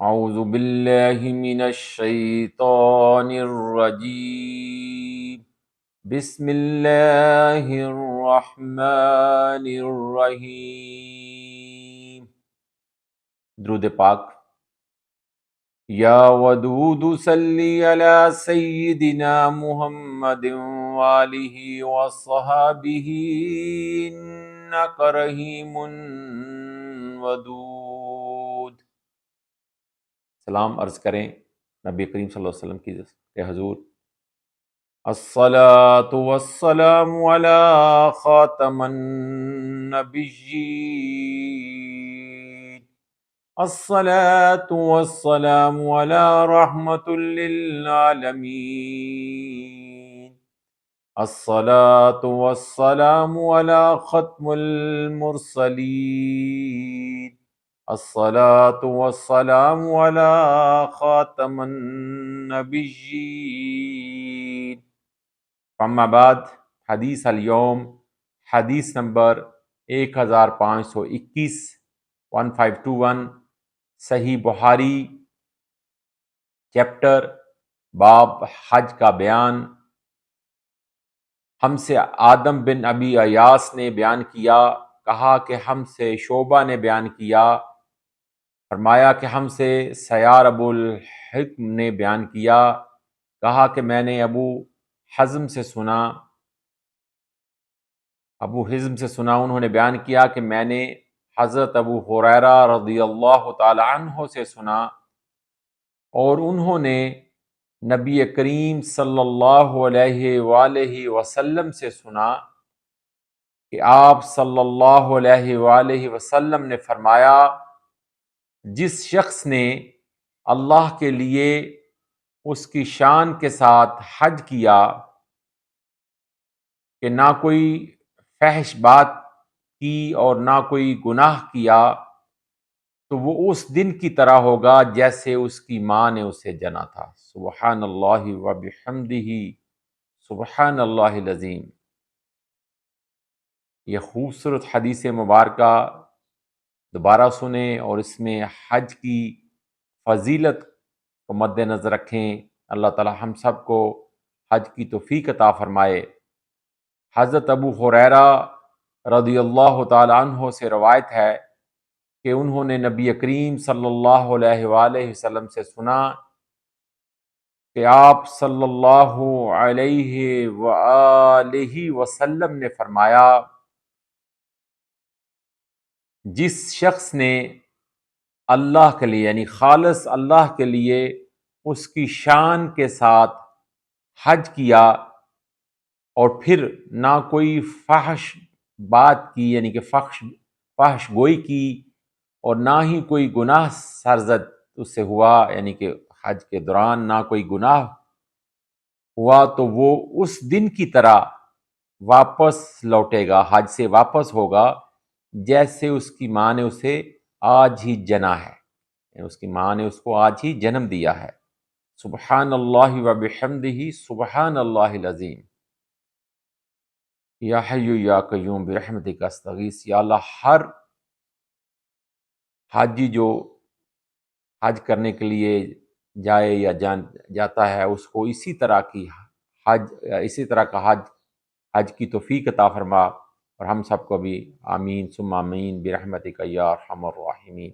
اعوذ باللہ من الشیطان الرجیم، بسم اللہ الرحمن الرحیم۔ درود پاک۔ یا ودود صلی علی سیدنا محمد وآلہ وصحبہ انک رحیم ودود۔ سلام عرض کریں نبی کریم صلی اللہ علیہ وسلم کی کہ حضور الصلاۃ والسلام علی خاتم النبیین، الصلاۃ والسلام علی رحمۃ للعالمین، الصلاۃ والسلام علی ختم المرسلین، الصلاۃ والسلام علی خاتم النبیین۔ اما بعد، حدیث اليوم، حدیث نمبر 1521، 1521، صحیح بخاری، چیپٹر باب حج کا بیان۔ ہم سے آدم بن ابی ایاس نے بیان کیا، کہا کہ ہم سے شعبہ نے بیان کیا، فرمایا کہ ہم سے سیار ابو الحکم نے بیان کیا، کہا کہ میں نے ابو حزم سے سنا، انہوں نے بیان کیا کہ میں نے حضرت ابو ہریرہ رضی اللہ تعالی عنہ سے سنا، اور انہوں نے نبی کریم صلی اللہ علیہ وآلہ وسلم سے سنا کہ آپ صلی اللہ علیہ وآلہ وسلم نے فرمایا، جس شخص نے اللہ کے لیے اس کی شان کے ساتھ حج کیا کہ نہ کوئی فحش بات کی اور نہ کوئی گناہ کیا، تو وہ اس دن کی طرح ہوگا جیسے اس کی ماں نے اسے جنا تھا۔ سبحان اللہ وبحمدہ، سبحان اللہ العظیم۔ یہ خوبصورت حدیث مبارکہ دوبارہ سنیں اور اس میں حج کی فضیلت کو مد نظر رکھیں۔ اللہ تعالی ہم سب کو حج کی توفیق عطا فرمائے۔ حضرت ابو ہریرہ رضی اللہ تعالی عنہ سے روایت ہے کہ انہوں نے نبی کریم صلی اللہ علیہ وآلہ وسلم سے سنا کہ آپ صلی اللہ علیہ وآلہ وسلم نے فرمایا، جس شخص نے اللہ کے لیے یعنی خالص اللہ کے لیے اس کی شان کے ساتھ حج کیا اور پھر نہ کوئی فحش بات کی یعنی کہ فحش گوئی کی اور نہ ہی کوئی گناہ سرزد اس سے ہوا یعنی کہ حج کے دوران نہ کوئی گناہ ہوا، تو وہ اس دن کی طرح واپس لوٹے گا، حج سے واپس ہوگا جیسے اس کی ماں نے اسے آج ہی جنا ہے، یعنی اس کی ماں نے اس کو آج ہی جنم دیا ہے۔ سبحان اللہ وبحمدہ، سبحان اللہ العظیم۔ یا حی یا قیوم برحمتک استغیث۔ یا اللہ، ہر حاجی جو حج کرنے کے لیے جائے یا جاتا ہے، اس کو اسی طرح کا حج کی توفیق عطا فرما، اور ہم سب کو بھی آمین ثم آمین برحمتک یا ارحم الراحمین۔